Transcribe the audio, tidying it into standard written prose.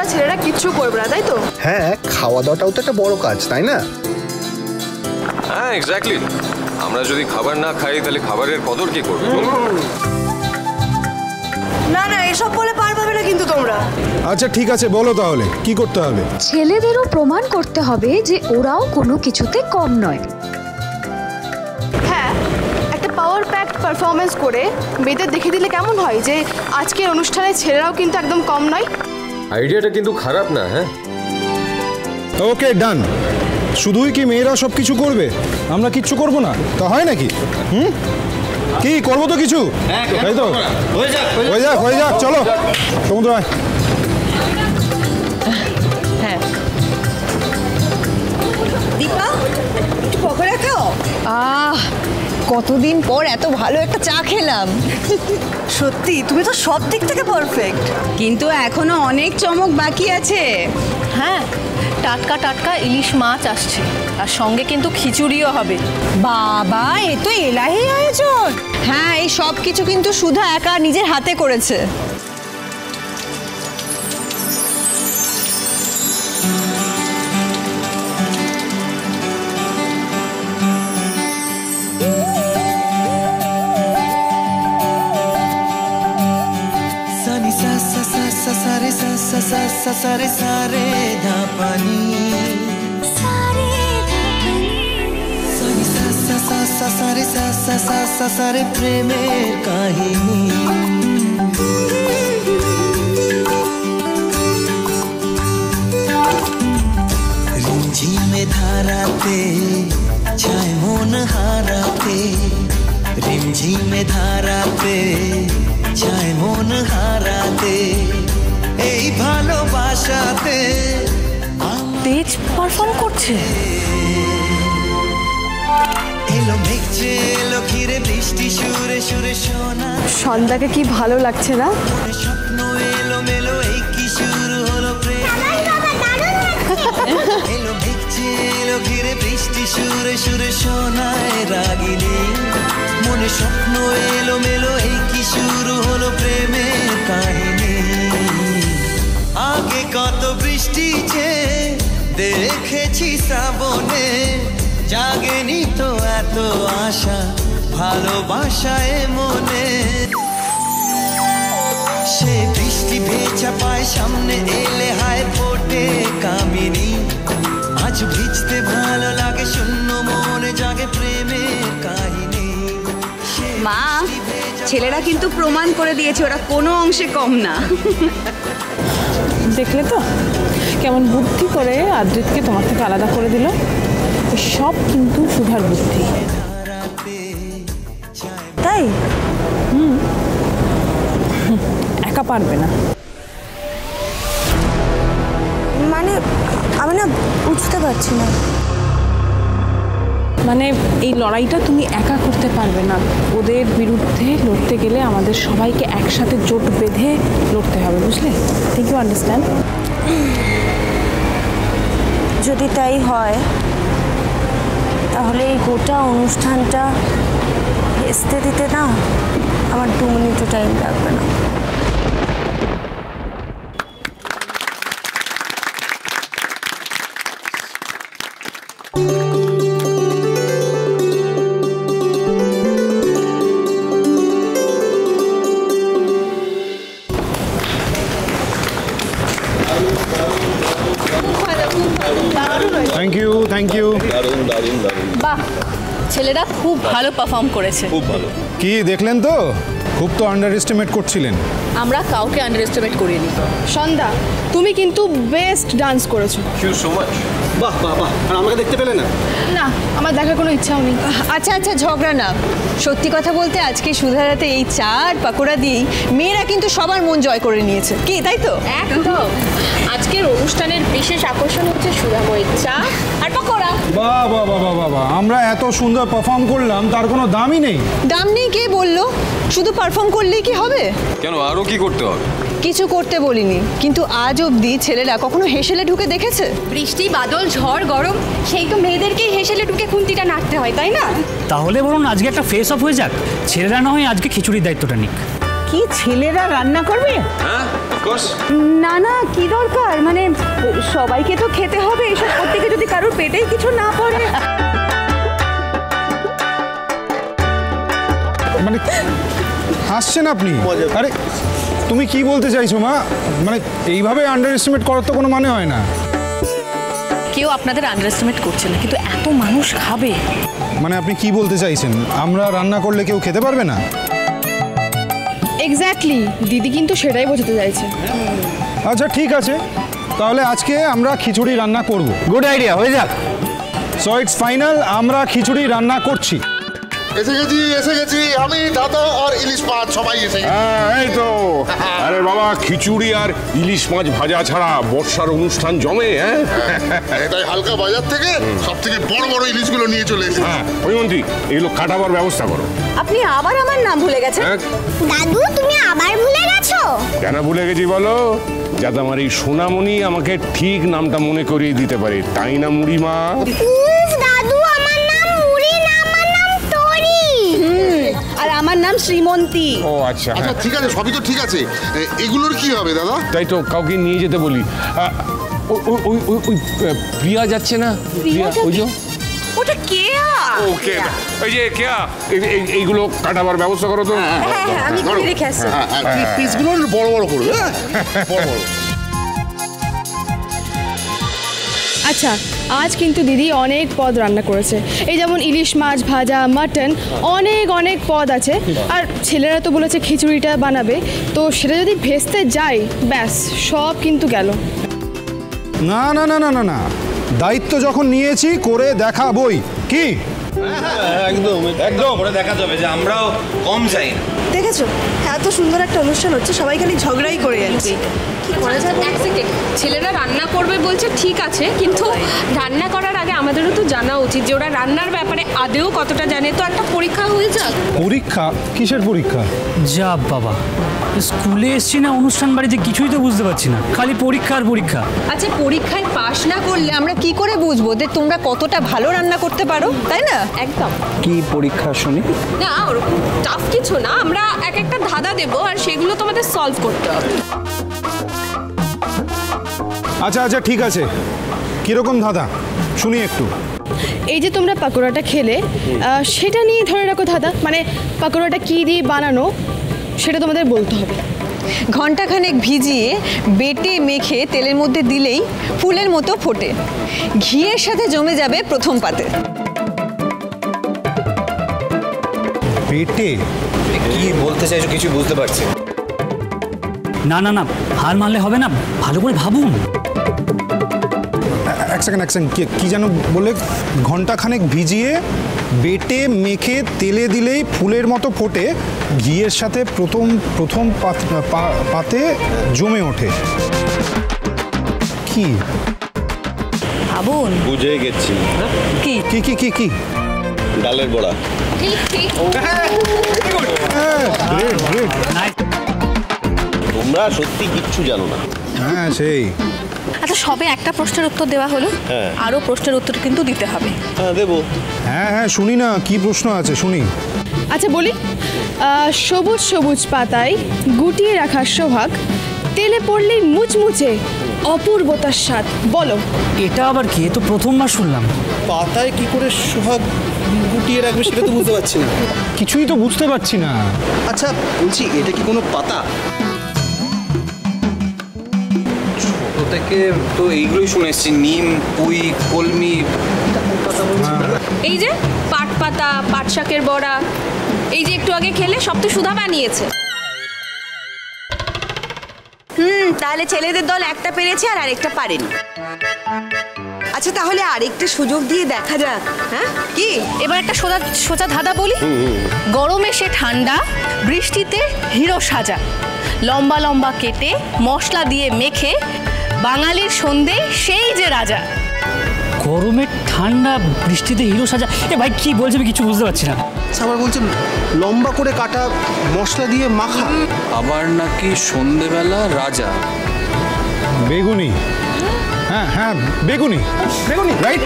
তোমরা ছেলেরা কিচ্ছু করবে না, তাই তো? হ্যাঁ, খাওয়া দাওয়াটাও তো একটা বড় কাজ, তাই না? হ্যাঁ এক্স্যাক্টলি। আমরা যদি খাবার না খাই তাহলে খাবারের কদর কি করবে? না না, এসব বলে পার পাবে না কিন্তু তোমরা। আচ্ছা ঠিক আছে, বলো তাহলে কি করতে হবে? ছেলেদেরও প্রমাণ করতে হবে যে ওরাও কোনো কিছুতে কম নয়। হ্যাঁ, একটা পাওয়ার প্যাক পারফরমেন্স করে মেয়েদের দেখে দিলে কেমন হয় যে আজকের অনুষ্ঠানে ছেলেরাও কিন্তু একদম কম নয়। আইডিয়াটা কিন্তু খারাপ না। হ্যাঁ ওকে ডান। শুধুই কি মেয়েরা সব কিছু করবে, আমরা কিচ্ছু করব না? তা হয় নাকি? কি করবো তো কিছু, তাই তো? হয়ে যাক চলো সমুদ্র। হ্যাঁ দীপা, একটু পকোড়া খাও। কতদিন পর এত ভালো একটা চা খেলাম। সত্যি তুমি তো সব দিক থেকে পারফেক্ট, কিন্তু এখনো অনেক চমক বাকি আছে। হ্যাঁ টাটকা টাটকা ইলিশ মাছ আসছে, আর সঙ্গে কিন্তু খিচুড়িও হবে। বাবা, এ তো এলাহি আয়োজন। হ্যাঁ, এই সব কিছু কিন্তু সুধা একা নিজের হাতে করেছে। सारे सारे धापानी सारे सारे प्रेमेर काहिनी रिमझिमे धाराते छाय मन हाराते रिमझिमे धाराते छाय मन हाराते এই ভালোবাসাতে তেজ পারফর্ম করছে। এলো মেঘে এলো ঘিরে বৃষ্টি সুরে সুরে শোনা। সন্ধ্যাকে কি ভালো লাগছে না? স্বপ্ন এলো মেলো, এই কি শুরু হলো প্রেম। এলো মেঘে এলো ঘিরে বৃষ্টি সুরে সুরে শোনায় রাগিনী। মনে স্বপ্ন এলো মেলো, এই কি শুরু হলো প্রেমের কাহিনী। আগে কত বৃষ্টি যে দেখেছি শ্রাবণে, জাগেনি তো এত আশা ভালোবাসায় মনে। সে বৃষ্টি ভেজা পায় সামনে এলে হায় ফোটে কামিনী। আজ ভিজতে ভালো লাগে, শূন্য মনে জাগে প্রেমের কাহিনী। মা, ছেলেরা কিন্তু প্রমাণ করে দিয়েছে ওরা কোনো অংশে কম না। দেখলে তো কেমন বুদ্ধি করে আদ্রিতকে তোমার থেকে আলাদা করে দিল। সব কিন্তু সুধার বুদ্ধি। তাই একা পারবে না মানে? আমি না বুঝতে পারছি না। মানে এই লড়াইটা তুমি একা করতে পারবে না। ওদের বিরুদ্ধে লড়তে গেলে আমাদের সবাইকে একসাথে জোট বেঁধে লড়তে হবে, বুঝলে? Think you understand? যদি তাই হয় তাহলে এই গোটা অনুষ্ঠানটা ভেস্তে দিতে না আমার 2 মিনিটও টাইম লাগবে না। Thank you. বাহ, ছেলেরা খুব ভালো পারফর্ম করেছে। খুব ভালো। কি দেখলেন তো? খুব তো আন্ডার এস্টিমেট করছিলেন। আমরা কাউকে আন্ডার এস্টিমেট করিনি। সন্ধ্যা, তুমি কিন্তু বেস্ট ডান্স করেছো। Thank you so much. বাহ বাহ বাহ। আর আমাকে দেখতে পেলে না? না, আমার দেখার কোনো ইচ্ছাও নেই। আচ্ছা আচ্ছা, ঝগড়া না। সত্যি কথা বলতে আজকে সুধার হাতে এই চা আর পাকোড়া দিয়েই মেয়েরা কিন্তু সবার মন জয় করে নিয়েছে। কি তাই তো? একদম। আজকের অনুষ্ঠানের বিশেষ আকর্ষণ হচ্ছে সুধাময়ীর চা আর পাকোড়া। বাহ বাহ বাহ বাহ বাহ, আমরা এত সুন্দর পারফর্ম করলাম, তার কোনো দামই নেই। দাম নেই কে বললো? শুধু পারফর্ম করলেই কি হবে? কেন, আরো কি করতে হবে? কিছু করতে বলিনি, কিন্তু আজ অবধি ছেলেরা কখনো হেসেলে ঢুকে দেখেছে? বৃষ্টি, বাদল, ঝড়, গরম, সেই তো মেয়েদেরকেই হেসেলে ঢুকে খুন্তিটা নাড়তে হয়, তাই না? তাহলে বরং আজকে একটা ফেস অফ হয়ে যাক, ছেলেরা না হয় আজকে খিচুড়ির দায়িত্বটা নিক। কি ছেলেরা রান্না করবে? হ্যাঁ কোর্স। না না, কি দরকার, মানে সবাইকে তো খেতে হবে, এসব প্রত্যেকে যদি কারোর পেটেই কিছু না পড়ে। মানে হাসছেন আপনি? আরে তুমি কি বলতে চাইছো মা? মানে এইভাবে আন্ডার এস্টিমেট করার তো কোনো মানে হয় না। কেউ আপনাদের আন্ডার এস্টিমেট করছে না, কিন্তু এত মানুষ খাবে। মানে আপনি কি বলতে চাইছেন, আমরা রান্না করলে কেউ খেতে পারবে না? এক্স্যাক্টলি, দিদি কিন্তু সেটাই বোঝাতে চাইছে। আচ্ছা ঠিক আছে, তাহলে আজকে আমরা খিচুড়ি রান্না করব। গুড আইডিয়া, হয়ে যাক। সো ইটস ফাইনাল, আমরা খিচুড়ি রান্না করছি। এসে গেছি আমি, দাদা আর ইলিশ মাছ সবাই এসে গেছে। এই তো। আরে বাবা, খিচুড়ি আর ইলিশ মাছ ভাজা ছাড়া বর্ষার অনুষ্ঠান জমে। তাই হালকা বাজার থেকে সব থেকে বড় বড় ইলিশগুলো নিয়ে চলে এসেছি। হ্যাঁ ওইমন্ত্রী, এগুলো কাটাবার ব্যবস্থা করো। আপনি আবার আমার নাম ভুলে গেছেন? দাদু, তুমি আবার ভুলে গেছো? কেন ভুলে গেছি বলো? যাতে আমার এই সোনামণি আমাকে ঠিক নামটা মনে করিয়ে দিতে পারে, তাই না মুড়িমা? দাদু, আমার নাম মুড়ি না, আমার নাম তরি। আর আমার নাম শ্রীমন্তী। ও আচ্ছা, আচ্ছা ঠিক আছে, সবই তো ঠিক আছে। এগুলোর কি হবে দাদা? তাই তো কাউকে নিয়ে যেতে বলি। ওই প্রিয়া যাচ্ছে না? প্রিয়া, ওই যে ওটা কে? ওকে, এই যে কেয়া, এইগুলো কাটাবার ব্যবস্থা করো তো। হ্যাঁ আমি করে রেখে আসছি। পিসগুলো বড় বড় করবে। বড় বড়। আচ্ছা, আজ কিন্তু দিদি অনেক পদ রান্না করেছে। এই যেমন ইলিশ মাছ ভাজা, মাটন, অনেক অনেক পদ আছে। আর ছেলেরা তো বলেছে খিচুড়িটা বানাবে, তো সেটা যদি ভেস্তে যাই, ব্যাস সব কিন্তু গেল। না না না না না না, দায়িত্ব যখন নিয়েছি করে দেখাবই। কি একদম একদম করে দেখা যাবে যে আমরাও কম চাই না। দেখেছো, এত সুন্দর একটা অনুষ্ঠান হচ্ছে, সবাই খালি ঝগড়াই করে যাচ্ছে। কি করা যায়? এক সেকেন্ড, ছেলেরা রান্না করবে বলছে ঠিক আছে, কিন্তু রান্না করার আগে আমাদেরও তো জানা উচিত যে ওরা রান্নার ব্যাপারে আদেও কতটা জানে। তো একটা পরীক্ষা হয়ে যাক। পরীক্ষা? কিসের পরীক্ষা? যা বাবা, স্কুলে এসছি না অনুষ্ঠান বাড়িতে, কিছুই তো বুঝতে পারছি না, খালি পরীক্ষা আর পরীক্ষা। আচ্ছা, পরীক্ষায় পাশ না করলে আমরা কি করে বুঝবো যে তোমরা কতটা ভালো রান্না করতে পারো, তাই না? একদম। কি পরীক্ষা শুনি? না, ওরকম টাফ কিছু না, আমরা এক একটা ধাঁধা দেবো আর সেগুলো তোমাদের সলভ করতে হবে। আচ্ছা আচ্ছা ঠিক আছে, কিরকম ধাঁধা শুনি একটু। এই যে তোমরা পাকোড়াটা খেলে, সেটা নিয়ে ধরে রাখো ধাঁধা। মানে পাকোড়াটা কী দিয়ে বানানো সেটা তোমাদের বলতে হবে। ঘন্টাখানেক ভিজিয়ে বেটে মেখে তেলের মধ্যে দিলেই ফুলের মতো ফোটে, ঘিয়ের সাথে জমে যাবে প্রথম পাতে। পেটে? কি বলতে চাইছো কিছু বুঝতে পারছি না। না না, হার মানলে হবে না, ভালো করে ভাবুন। এক সেকেন্ড কি যেন বলে? ঘন্টাখানেক ভিজিয়ে বেটে মেখে তেলে দিলেই ফুলের মতো ফোটে, ঘিয়ের সাথে প্রথম পাতে জমে ওঠে। কি ভাবুন। বুঝে গেছি। কি কি কি কি কি? ডালের বড়া। ঠিক ঠিক। তোমরা সত্যি কিচ্ছু জানো না। হ্যাঁ সেই। আচ্ছা, সবে একটা প্রশ্নের উত্তর দেওয়া হলো, আরও প্রশ্নের উত্তর কিন্তু দিতে হবে। হ্যাঁ দেবো। হ্যাঁ হ্যাঁ শুনি না, কি প্রশ্ন আছে শুনি। আচ্ছা বলি, সবুজ সবুজ পাতায় গুটিয়ে রাখা সোহাগ, তেলে পড়লেই মুচমুচে অপূর্বতার স্বাদ। বলো এটা আবার কি? তো প্রথমবার শুনলাম। পাতায় কি করে সোহাগ গুটিয়ে রাখবে সেটা তো বুঝতে পারছি না। কিছুই তো বুঝতে পারছি না। আচ্ছা বলছি, এটা কি কোনো পাতা? ছোট থেকে তো এইগুলোই শুনে এসেছি, নিম, পুঁই, কলমি। এই যে পাট পাতা, পাট শাকের বড়া, এই যে একটু আগে খেলে, সব তো সুধা বানিয়েছে। তাহলে ছেলেদের দল একটা পেরেছে আর আরেকটা পারেনি। আচ্ছা, তাহলে আরেকটা সুযোগ দিয়ে দেখা যাক। হ্যাঁ কি? এবার একটা সোজা ধাঁধা বলি। গরমে সে ঠান্ডা, বৃষ্টিতে হিরো সাজা, লম্বা লম্বা কেটে মশলা দিয়ে মেখে, বাঙালির সন্ধে সেই যে রাজা। গরমে ঠান্ডা, বৃষ্টিতে হিরো সাজা, এ ভাই কি বলছে আমি কিছু বুঝতে পারছি না। আবার বলছেন লম্বা করে কাটা, মশলা দিয়ে মাখা, আবার নাকি সন্ধেবেলা রাজা। বেগুনি। হ্যাঁ হ্যাঁ বেগুনি, বেগুনি রাইট।